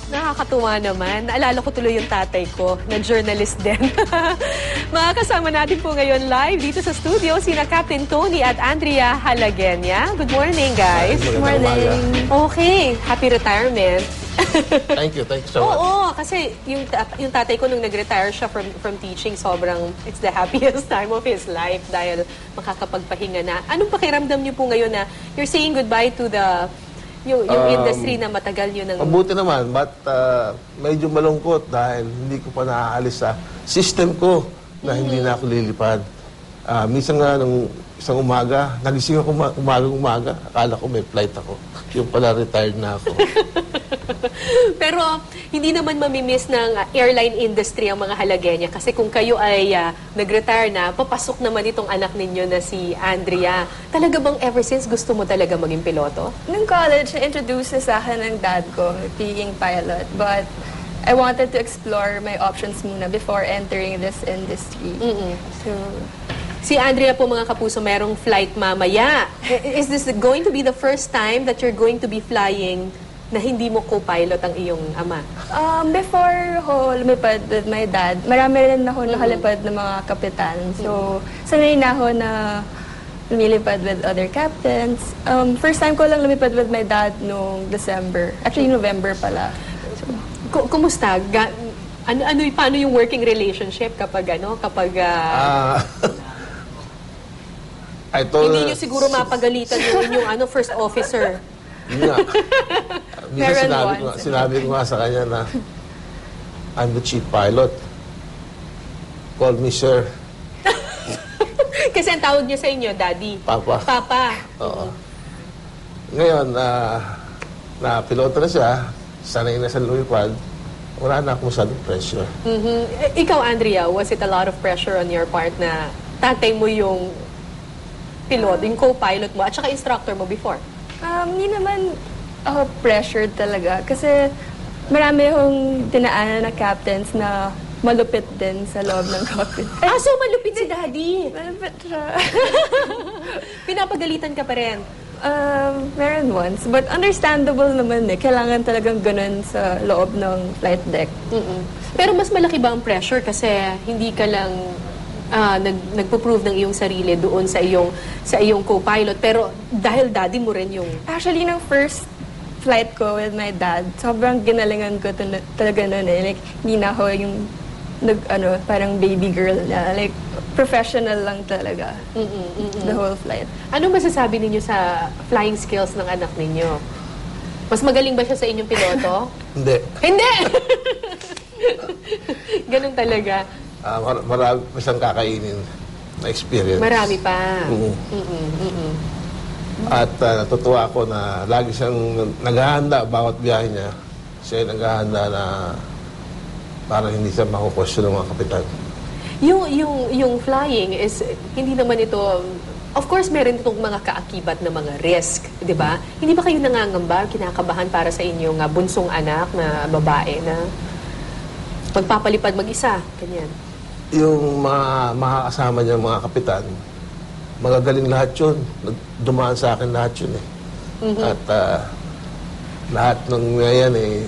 Nakakatuwa naman. Naalala ko tuloy yung tatay ko, na journalist din. Makakasama natin po ngayon live dito sa studio sina Captain Tony at Andrea Halagenia. Good morning, guys. Good morning. Okay, happy retirement. Thank you so much. Oo, kasi yung tatay ko nung nag-retire siya from teaching, sobrang it's the happiest time of his life dahil makakapagpahinga na. Anong pakiramdam niyo po ngayon na you're saying goodbye to yung industry na matagal nyo nang... Mabuti naman, but medyo malungkot dahil hindi ko pa naaalis sa system ko na hindi na ako lilipad. Minsan nga nung isang umaga, nagising ako umaga, akala ko may flight ako. Yung pala retired na ako. Pero hindi naman mamimiss ng airline industry ang mga Halagenia kasi kung kayo ay nag-retire na, papasok naman itong anak ninyo na si Andrea. Talaga bang ever since gusto mo talaga maging piloto? Nung college, na-introduce na sa akin ng dad ko, being pilot. But I wanted to explore my options muna before entering this industry. So, si Andrea po mga kapuso, merong flight mamaya. Is this going to be the first time that you're going to be flying na hindi mo co-pilot ang iyong ama? Before ako lumipad with my dad, marami rin ako nakalipad ng mga kapitan. So, sanay na ako na lumilipad with other captains. First time ko lang lumipad with my dad noong December. Actually, November pala. So, kumusta? Paano yung working relationship kapag hindi nyo siguro mapagalitan yung inyong first officer? Nga. Minsan sinabi ko nga sa kanya na I'm the chief pilot. Call me sir. Kasi ang tawag niya sa inyo, Daddy. Papa. Papa. Oo. Ngayon, na piloto na siya, sanay na sa lumipad, wala na akong masyadong pressure. Ikaw, Andrea, was it a lot of pressure on your part na tatay mo yung pilot, yung co-pilot mo, at saka instructor mo before? Hindi naman ako pressured talaga. Kasi marami akong dinaanan na captains na malupit din sa loob ng cockpit. So malupit si Daddy? Malupit siya. Pinapagalitan ka pa rin? Meron once. But understandable naman eh. Kailangan talagang ganun sa loob ng flight deck. Pero mas malaki ba ang pressure kasi hindi ka lang nagpo-prove ng iyong sarili doon sa iyong co-pilot, pero dahil daddy mo rin yung... Actually, nung first flight ko with my dad, sobrang ginalingan ko talaga nun eh. Like, hindi na ako yung parang baby girl na. Like, professional lang talaga. The whole flight. Ano masasabi ninyo sa flying skills ng anak ninyo? Mas magaling ba siya sa inyong piloto? Hindi. Hindi! Ganun talaga. Marami pa siyang kakainin na experience. Marami pa. At natutuwa ako na lagi siyang naghahanda bawat biyahe niya. Siya ay naghahanda na para hindi siya makukwestiyon ng mga kapitan. Yung flying is, hindi naman ito, of course, meron itong mga kaakibat na mga risk, di ba? Hindi ba kayo nangangamba, kinakabahan para sa inyong bunsong anak na babae na magpapalipad mag-isa, ganyan? Yung mga makakasama niya, mga kapitan, magagaling lahat yun. Dumaan sa akin lahat yun eh. At lahat ng ngayon eh,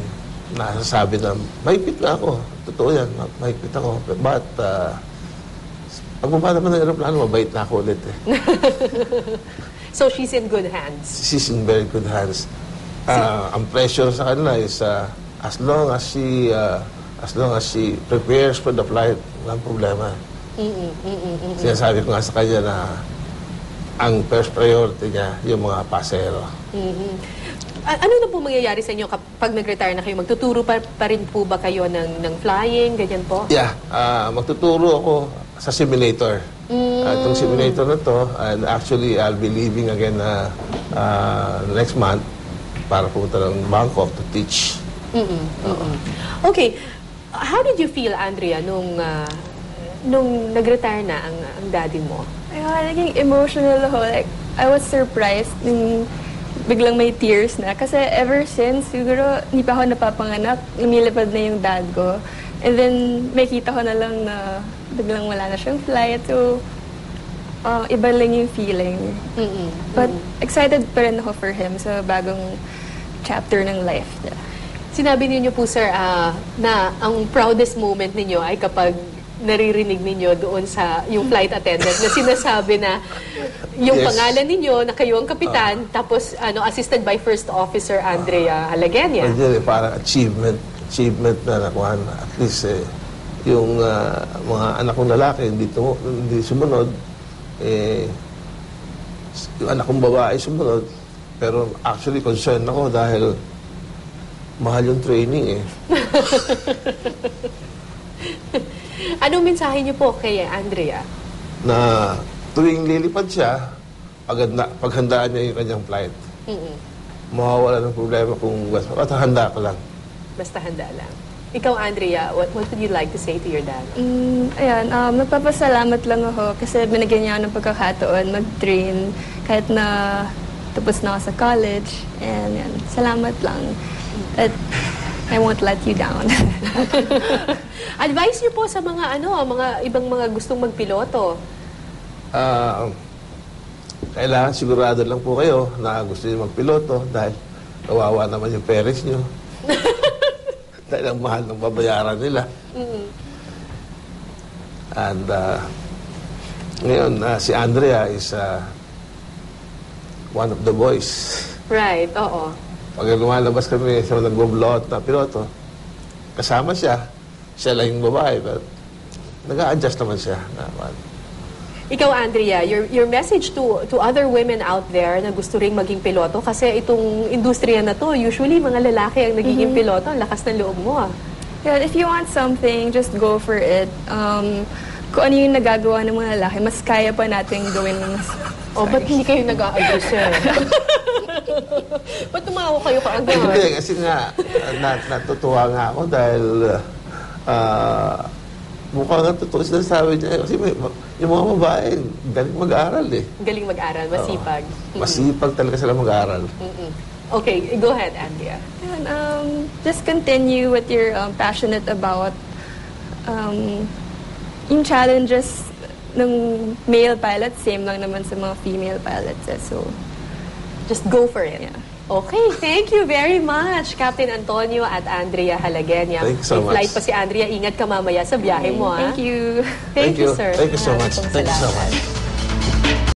nasasabi na, mahigpit na ako. Totoo yan, mahigpit ako. But, pagbaba naman ng aeroplano, mabait na ako ulit eh. So, she's in good hands? She's in very good hands. Ang pressure sa kanila is, as long as she prepares for the flight, walang problema. Sinasabi ko nga sa kanya na ang first priority niya, yung mga pasero. Ano na po mangyayari sa inyo kapag nag-retire na kayo? Magtuturo pa rin po ba kayo ng flying, ganyan po? Yeah, magtuturo ako sa simulator. Itong simulator na to, and actually, I'll be leaving again next month para pumunta ng Bangkok to teach. Okay. How did you feel, Andrea, nung nag-retire na ang daddy mo? Naging emotional ako. Like, I was surprised nung biglang may tears na. Kasi ever since, siguro, hindi pa ako napapanganak, lumilipad na yung dad ko. And then, may kita ko na lang na biglang wala na siyang flight. So, iba lang yung feeling. But excited pa rin ako for him sa bagong chapter ng life niya. Sinabi niyo po, sir, na ang proudest moment ninyo ay kapag naririnig ninyo doon sa yung flight attendant na sinasabi na yung Yes. pangalan ninyo na kayo ang kapitan, tapos assisted by First Officer Andrea Halagenia. Pwede parang achievement na nakuha na. At least, yung mga anak kong lalaki, hindi sumunod. Yung anak kong babae sumunod. Pero actually, concerned ako dahil mahal yung training eh. Anong mensahe niyo po kay Andrea? Na tuwing lilipad siya, paghandaan niya yung kanyang flight. Mawawala ng problema kung basta handa ka lang. Basta handa lang. Ikaw, Andrea, what would you like to say to your dad? Ayan, nagpapasalamat lang ako kasi binigyan niya ako ng pagkakataon mag-train kahit na tapos na ako sa college. And yan, salamat lang. At I won't let you down. Advice niyo po sa mga mga ibang mga gustong magpiloto. Kailangan sigurado lang po kayo na gusto niyo magpiloto dahil kawawa naman yung parents niyo. Dahil ang mahal ng babayaran nila. And ngayon, si Andrea is one of the boys. Right, oo. Pag lumalabas kami sa nagbo-blowout na piloto, kasama siya. Siya lang yung babae, but nag-a-adjust naman siya. Ikaw, Andrea, your message to other women out there na gusto ring maging piloto, kasi itong industriya na to, usually mga lalaki ang nagiging piloto, ang lakas ng loob mo. Yeah, if you want something, just go for it. Kung ano yung nagagawa ng mga lalaki, mas kaya pa natin gawin. Ba't hindi kayo nag-a-agree, sir? Ba't tumawa kayo kaagad? Hindi, kasi nga, natutuwa nga ako dahil mukhang nga totoo sinasabi niya. Kasi yung mga babae, galing mag-aaral eh. Galing mag-aral, masipag. Masipag talaga sila mag-aaral. Okay, go ahead, Andrea. And, just continue what you're passionate about. Yung challenges ng male pilots, same lang naman sa mga female pilots. So, just go for it. Yeah. Okay, thank you very much, Captain Antonio at Andrea Halagenia. Thank you so May flight much. pa si Andrea. Ingat ka mamaya sa biyahe mo, ha? thank you. Thank you, sir. Thank you so much. Maraming Thank you so salamat. much.